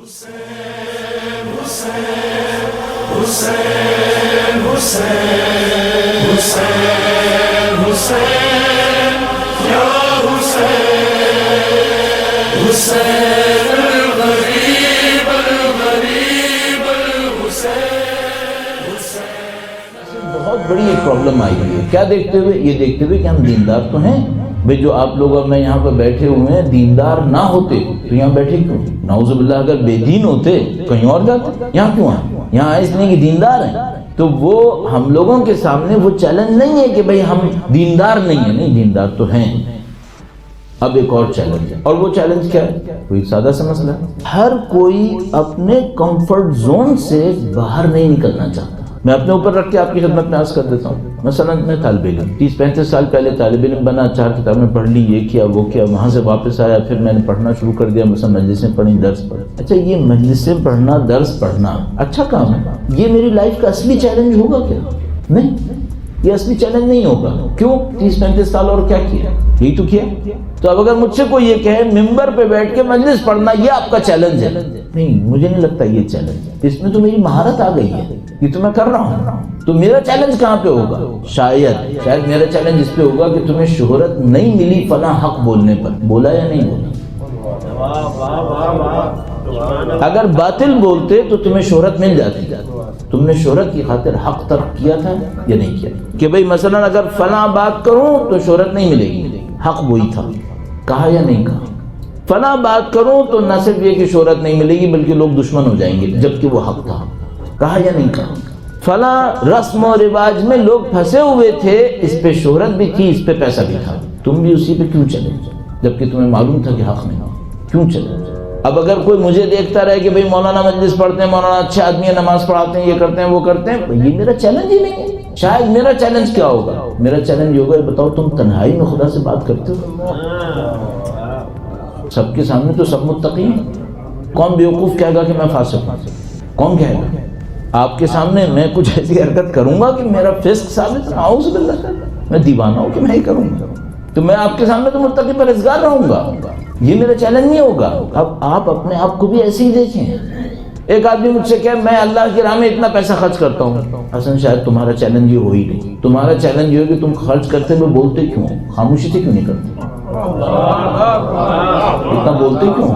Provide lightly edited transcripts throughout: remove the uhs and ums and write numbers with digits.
حسین حسین حسین حسین حسین حسین یا حسین حسین الغریب الغریب الحسین حسین۔ بہت بڑی ایک پرابلم آئی ہوئی ہے، کیا دیکھتے ہوئے؟ یہ دیکھتے ہوئے کہ ہم دیندار تو ہیں بھئی، جو آپ لوگ اب میں یہاں پر بیٹھے ہوئے ہیں دیندار نہ ہوتے تو یہاں بیٹھے کیوں؟ نعوذ باللہ اگر بے دین ہوتے کہیں اور جاتے، یہاں کیوں آئے؟ یہاں آئے اس لیے کہ دیندار ہیں۔ تو وہ ہم لوگوں کے سامنے وہ چیلنج نہیں ہے کہ بھئی ہم دیندار نہیں ہیں، نہیں دیندار تو ہیں۔ اب ایک اور چیلنج ہے، اور وہ چیلنج کیا ہے؟ کوئی سادہ سا مسئلہ ہے، ہر کوئی اپنے کمفرٹ زون سے باہر نہیں نکلنا چاہتا۔ میں اپنے اوپر رکھ کے آپ کی خدمت میں عرض کر دیتا ہوں، مثلا میں طالب علم 30-35 سال پہلے طالب علم بنا، 4 کتابیں پڑھ لی، یہ کیا وہ کیا، وہاں سے واپس آیا، پھر میں نے پڑھنا شروع کر دیا، مثلا مجلسیں پڑھی، درس پڑھا۔ اچھا یہ مجلسیں پڑھنا، درس پڑھنا اچھا کام ہے، یہ میری لائف کا اصلی چیلنج ہوگا کیا؟ نہیں، یہ اصلی چیلنج نہیں ہوگا۔ کیوں؟ 30-35 سال اور کیا کیا؟ یہی تو کیا۔ تو اب اگر مجھ سے کوئی یہ کہے ممبر پہ بیٹھ کے مجلس پڑھنا یہ آپ کا چیلنج ہے، نہیں مجھے نہیں لگتا یہ چیلنج ہے، اس میں تو میری مہارت آ گئی ہے، یہ تو میں کر رہا ہوں۔ تو میرا چیلنج کہاں پہ ہوگا؟ شاید میرا چیلنج اس پہ ہوگا کہ تمہیں شہرت نہیں ملی فلاں حق بولنے پر، بولا یا نہیں بولا؟ اگر باطل بولتے تو تمہیں شہرت مل جاتی، تم نے شہرت کی خاطر حق ترک کیا تھا یا نہیں کیا؟ کہ بھئی مثلا اگر فلاں بات کروں تو شہرت نہیں ملے گی، حق وہی تھا، کہا یا نہیں کہا؟ فلاں بات کروں تو نہ صرف یہ کہ شہرت نہیں ملے گی بلکہ لوگ دشمن ہو جائیں گے، جبکہ وہ حق تھا، کہا یا نہیں کہا؟ فلاں رسم و رواج میں لوگ پھنسے ہوئے تھے، اس پہ شہرت بھی تھی، اس پہ پیسہ بھی تھا، تم بھی اسی پہ کیوں چلے جبکہ تمہیں معلوم تھا کہ حق نہیں؟ کیوں چلے؟ اب اگر کوئی مجھے دیکھتا رہے کہ بھئی مولانا مجلس پڑھتے ہیں، مولانا اچھے آدمی ہیں، نماز پڑھاتے ہیں، یہ کرتے ہیں وہ کرتے ہیں، یہ میرا چیلنج ہی نہیں ہے۔ شاید میرا چیلنج کیا ہوگا؟ میرا چیلنج ہوگا بتاؤ تم تنہائی میں خدا سے بات کرتے ہو؟ سب کے سامنے تو سب متقی ہیں، کون بیوقوف کہے گا کہ میں فاسق ہوں؟ کون کہے گا؟ آپ کے سامنے میں کچھ ایسی حرکت کروں گا کہ میرا فسق ثابت، اعوذ باللہ، میں دیوانہ ہوں کہ میں ہی کروں گا؟ تو میں آپ کے سامنے تو متقی پرہیزگار رہوں گا، یہ میرا چیلنج نہیں ہوگا۔ اب آپ اپنے آپ کو بھی ایسے ہی دیکھیں۔ ایک آدمی مجھ سے کہے میں اللہ کی راہ میں اتنا پیسہ خرچ کرتا ہوں، حسن شاید تمہارا چیلنج یہ ہو ہی نہیں، تمہارا چیلنج یہ ہو کہ تم خرچ کرتے ہوئے بولتے کیوں؟ خاموشی سے کیوں نہیں کرتے؟ اتنا بولتے کیوں؟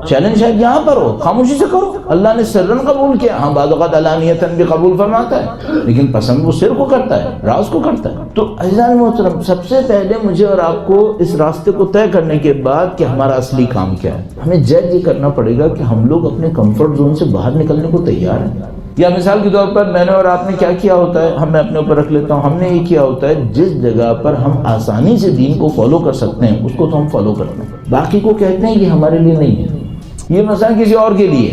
چیلنج شاید یہاں پر ہو، خاموشی سے کرو۔ اللہ نے سرن قبول کیا، ہاں بعض اوقات علانیتاً بھی قبول فرماتا ہے، لیکن پسند وہ سر کو کرتا ہے، راز کو کرتا ہے۔ تو عزیزان محترم، سب سے پہلے مجھے اور آپ کو اس راستے کو طے کرنے کے بعد کہ ہمارا اصلی کام کیا ہے، ہمیں جج یہ کرنا پڑے گا کہ ہم لوگ اپنے کمفرٹ زون سے باہر نکلنے کو تیار ہیں۔ یا مثال کے طور پر میں نے اور آپ نے کیا کیا ہوتا ہے، ہم میں اپنے اوپر رکھ لیتا ہوں، ہم نے یہ کیا ہوتا ہے جس جگہ پر ہم آسانی سے دین کو فالو کر سکتے ہیں اس کو تو ہم فالو کرتے ہیں، باقی کو کہتے ہیں یہ ہمارے لیے نہیں ہے، یہ مثلا کسی اور کے لیے۔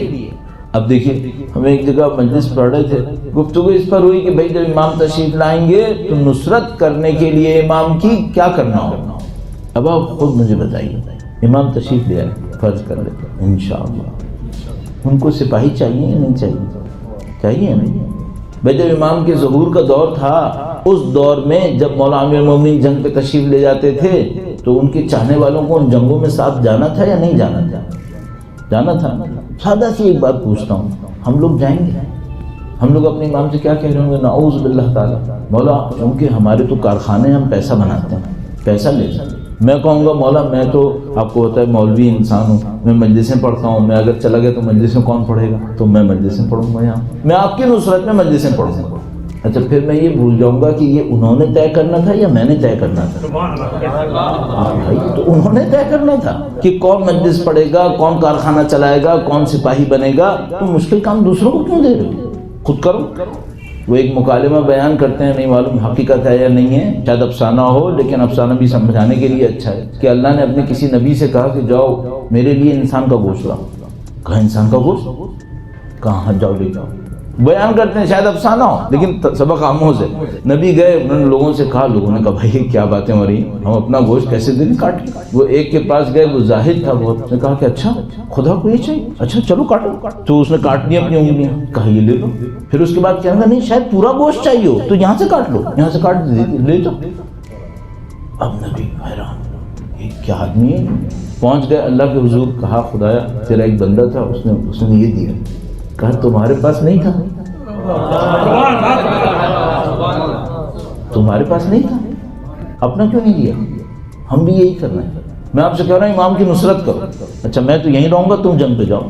اب دیکھیے ہم ایک جگہ مجلس پڑھ رہے تھے، گفتگو اس پر ہوئی کہ بھائی جب امام تشریف لائیں گے تو نصرت کرنے کے لیے امام کی کیا کرنا ہوگا۔ اب آپ خود مجھے بتائیے، امام تشریف لے آئے، فرض کر لیتے انشاءاللہ، ان کو سپاہی چاہیے یا نہیں چاہیے؟ چاہیے نہیں؟ بھائی جب امام کے ظہور کا دور تھا، اس دور میں جب مولا امیر المومنین جنگ پہ تشریف لے جاتے تھے تو ان کے چاہنے والوں کو ان جنگوں میں ساتھ جانا تھا یا نہیں جانا تھا؟ جانا تھا۔ سادہ سی ایک بات پوچھتا ہوں، ہم لوگ جائیں گے؟ ہم لوگ اپنے امام سے کیا کہہ رہے ہوں گے؟ نعوذ باللہ تعالیٰ، مولا کیونکہ ہمارے تو کارخانے ہم پیسہ بناتے ہیں، پیسہ لیتے ہیں۔ میں کہوں گا مولا میں تو آپ کو ہوتا ہے مولوی انسان ہوں، میں مجلسیں پڑھتا ہوں، میں اگر چلا گیا تو مجلسیں کون پڑھے گا؟ تو میں مجلسیں پڑھوں گا، یہاں میں آپ کی نصرت میں مجلسیں پڑھوں گا۔ اچھا پھر میں یہ بھول جاؤں گا کہ یہ انہوں نے طے کرنا تھا یا میں نے طے کرنا تھا؟ بھائی تو انہوں نے طے کرنا تھا کہ کون مجلس پڑھے گا، کون کارخانہ چلائے گا، کون سپاہی بنے گا، تو مشکل کام دوسروں کو کیوں دے رہے ہو؟ خود کرو۔ وہ ایک مکالمہ بیان کرتے ہیں، نہیں معلوم حقیقت ہے یا نہیں ہے، شاید افسانہ ہو لیکن افسانہ بھی سمجھانے کے لیے اچھا ہے، کہ اللہ نے اپنے کسی نبی سے کہا کہ جاؤ میرے لیے انسان کا گوشت لاؤ۔ کہا انسان کا گوشت؟ کہاں جاؤ لے جاؤ۔ بیان کرتے ہیں شاید افسانہ ہو لیکن سبق آموز ہے۔ نبی گئے، انہوں نے لوگوں سے کہا، لوگوں نے کہا بھائی کیا باتیں ہو رہی ہیں، ہم اپنا گوشت کیسے دن کاٹیں؟ وہ ایک کے پاس گئے، وہ زاہد تھا، وہ نے کہا کہ اچھا خدا کو یہ چاہیے، اچھا چلو کاٹو۔ تو اس نے کاٹ دیا اپنی انگلیاں، کہا یہ لے لو۔ پھر اس کے بعد کہا نہیں شاید پورا گوشت چاہیے ہو تو یہاں سے کاٹ لو، یہاں سے کاٹ لے تو۔ اب نبی حیران، یہ کیا آدمی ہے؟ پہنچ گئے اللہ کے حضور, کہا خدایا تیرا ایک بندہ تھا, اس نے یہ دیا. کہا تمہارے پاس نہیں تھا, تمہارے پاس نہیں تھا, اپنا کیوں نہیں دیا؟ ہم بھی یہی کرنا ہے. میں آپ سے کہہ رہا ہوں امام کی نصرت کرو. اچھا میں تو یہیں رہوں گا, تم جنگ پہ جاؤ.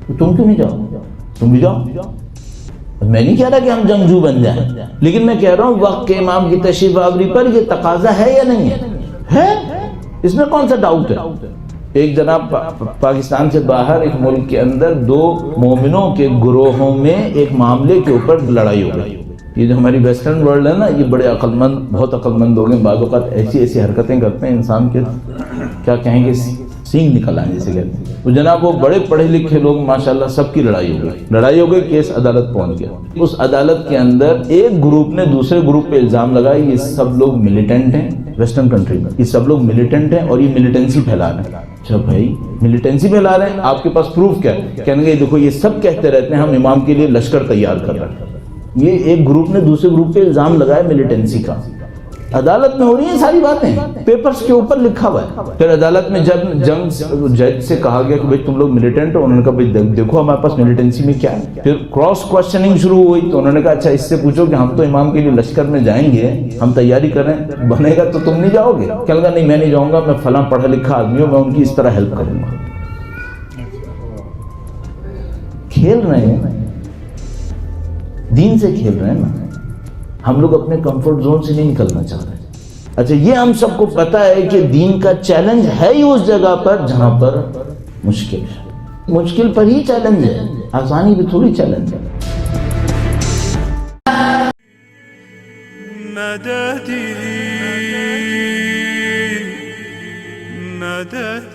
تم کیوں نہیں جاؤ؟ تم بھی جاؤ. میں نہیں کہہ رہا کہ ہم جنگجو بن جائیں, لیکن میں کہہ رہا ہوں وقت کے امام کی تشریف آوری پر یہ تقاضا ہے یا نہیں ہے؟ اس میں کون سا ڈاؤٹ ہے؟ ایک جناب پاکستان سے باہر ایک ملک کے اندر دو مومنوں کے گروہوں میں ایک معاملے کے اوپر لڑائی ہو گئی. یہ جو ہماری ویسٹرن ورلڈ ہے نا, یہ بڑے عقل مند, بہت عقل مند لوگ ہیں. بعض اوقات ایسی حرکتیں کرتے ہیں انسان کے کیا کہیں گے سینگ نکل آئیں جیسے کہتے ہیں. تو جناب وہ بڑے پڑھے لکھے لوگ ماشاءاللہ, سب کی لڑائی ہو گئی, کیس عدالت پہنچ گیا. اس عدالت کے اندر ایک گروپ نے دوسرے گروپ پہ الزام لگایا یہ سب لوگ ملیٹنٹ ہیں. ویسٹرن کنٹری میں یہ سب لوگ ملیٹنٹ ہیں اور یہ ملیٹنسی پھیلا رہے ہیں. اچھا بھائی ملیٹنسی پھیلا رہے ہیں, آپ کے پاس پروف کیا ہے؟ کہنے گے دیکھو یہ سب کہتے رہتے ہیں ہم امام کے لیے لشکر تیار کر رہے ہیں. یہ ایک گروپ نے دوسرے گروپ پہ الزام لگایا ملیٹنسی کا. عدالت میں ہو رہی ہیں ساری باتیں, پیپرز کے اوپر لکھا ہوا ہے. پھر عدالت میں جب جج سے کہا گیا کہ بھائی تم لوگ ملیٹنٹ ہو, انہوں نے کہا بھائی دیکھو ہمارے پاس ملیٹنسی میں کیا ہے. پھر کراس کوشچننگ شروع ہوئی, تو انہوں نے کہا اچھا اس سے پوچھو کہ ہم تو امام کے لیے لشکر میں جائیں گے, ہم تیاری کریں, بنے گا تو تم نہیں جاؤ گے؟ کہنے لگا نہیں میں نہیں جاؤں گا, میں فلاں پڑھا لکھا آدمی ہوں, میں ان کی اس طرح ہیلپ کروں گا. کھیل رہے ہیں دین سے, کھیل رہے ہیں نا. ہم لوگ اپنے کمفرٹ زون سے نہیں نکلنا چاہ رہے. اچھا یہ ہم سب کو پتا ہے کہ دین کا چیلنج ہے ہی اس جگہ پر جہاں پر مشکل ہے. مشکل پر ہی چیلنج ہے, آسانی پہ تھوڑی چیلنج ہے. مددی مدد